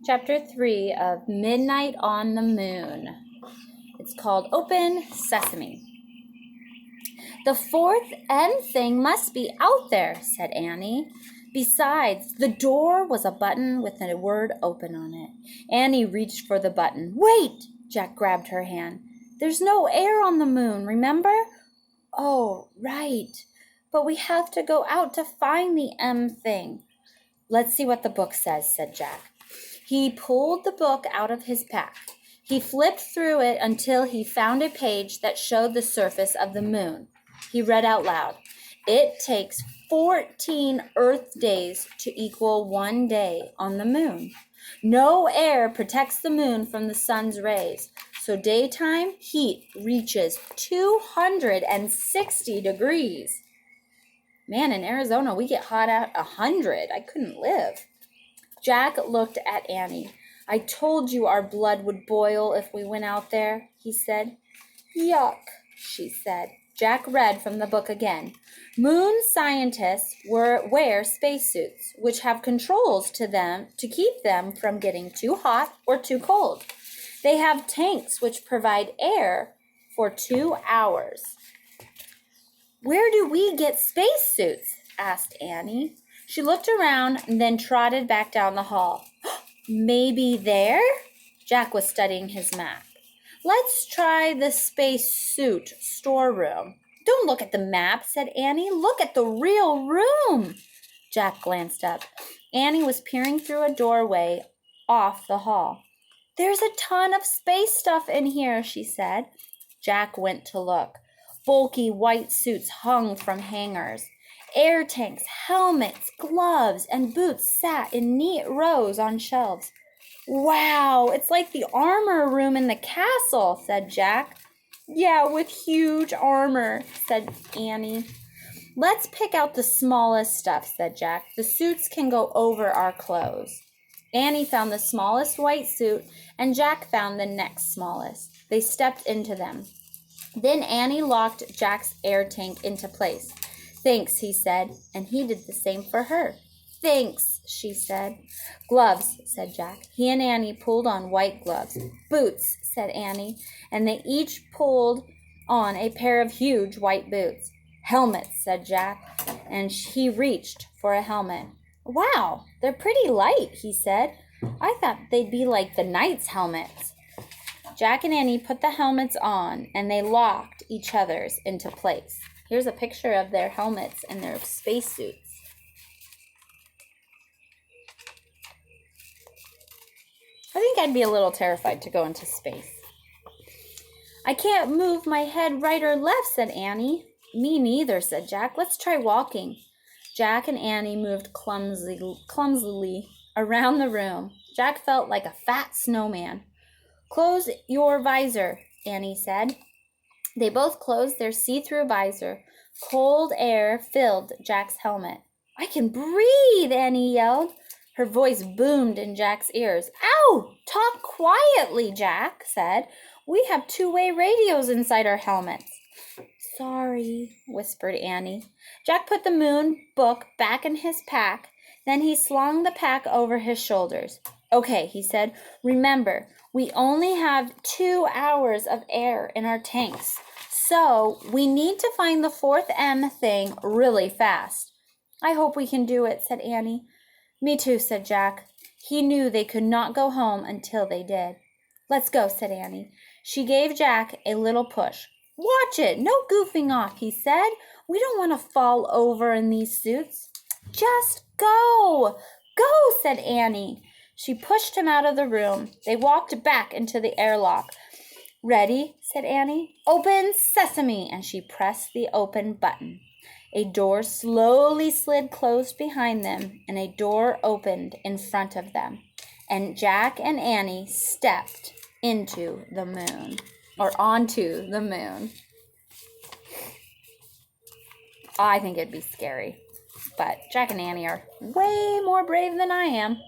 Chapter 3 of Midnight on the Moon. It's called Open Sesame. The fourth M thing must be out there, said Annie. Besides, the door was a button with the word open on it. Annie reached for the button. Wait! Jack grabbed her hand. There's no air on the moon, remember? Oh, right. But we have to go out to find the M thing. Let's see what the book says, said Jack. He pulled the book out of his pack. He flipped through it until he found a page that showed the surface of the moon. He read out loud, "It takes 14 Earth days to equal 1 day on the moon. No air protects the moon from the sun's rays, so daytime heat reaches 260 degrees. Man, in Arizona, we get hot at 100. I couldn't live." Jack looked at Annie. "I told you our blood would boil if we went out there," he said. "Yuck," she said. Jack read from the book again. Moon scientists wear spacesuits, which have controls to them to keep them from getting too hot or too cold. They have tanks which provide air for 2 hours. "Where do we get spacesuits?" asked Annie. She looked around and then trotted back down the hall. "Maybe there?" Jack was studying his map. "Let's try the spacesuit storeroom." "Don't look at the map," said Annie. "Look at the real room." Jack glanced up. Annie was peering through a doorway off the hall. "There's a ton of space stuff in here," she said. Jack went to look. Bulky white suits hung from hangers. Air tanks, helmets, gloves, and boots sat in neat rows on shelves. "Wow, it's like the armor room in the castle," said Jack. "Yeah, with huge armor," said Annie. "Let's pick out the smallest stuff," said Jack. "The suits can go over our clothes." Annie found the smallest white suit, and Jack found the next smallest. They stepped into them. Then Annie locked Jack's air tank into place. "Thanks," he said, and he did the same for her. "Thanks," she said. "Gloves," said Jack. He and Annie pulled on white gloves. "Boots," said Annie, and they each pulled on a pair of huge white boots. "Helmets," said Jack, and he reached for a helmet. "Wow, they're pretty light," he said. "I thought they'd be like the knights' helmets." Jack and Annie put the helmets on, and they locked each other's into place. Here's a picture of their helmets and their spacesuits. I think I'd be a little terrified to go into space. "I can't move my head right or left," said Annie. "Me neither," said Jack. "Let's try walking." Jack and Annie moved clumsily around the room. Jack felt like a fat snowman. "Close your visor," Annie said. They both closed their see-through visor. Cold air filled Jack's helmet. "I can breathe," Annie yelled. Her voice boomed in Jack's ears. "Ow! Talk quietly," Jack said. "We have two-way radios inside our helmets." "Sorry," whispered Annie. Jack put the moon book back in his pack. Then he slung the pack over his shoulders. "Okay," he said. "Remember, we only have 2 hours of air in our tanks. So we need to find the fourth M thing really fast." "I hope we can do it," said Annie. "Me too," said Jack. He knew they could not go home until they did. "Let's go," said Annie. She gave Jack a little push. "Watch it, no goofing off," he said. "We don't want to fall over in these suits." "Just go, go," said Annie. She pushed him out of the room. They walked back into the airlock. "Ready?" said Annie. "Open sesame," and she pressed the open button. A door slowly slid closed behind them, and a door opened in front of them. And Jack and Annie stepped into the moon, or onto the moon. I think it'd be scary, but Jack and Annie are way more brave than I am.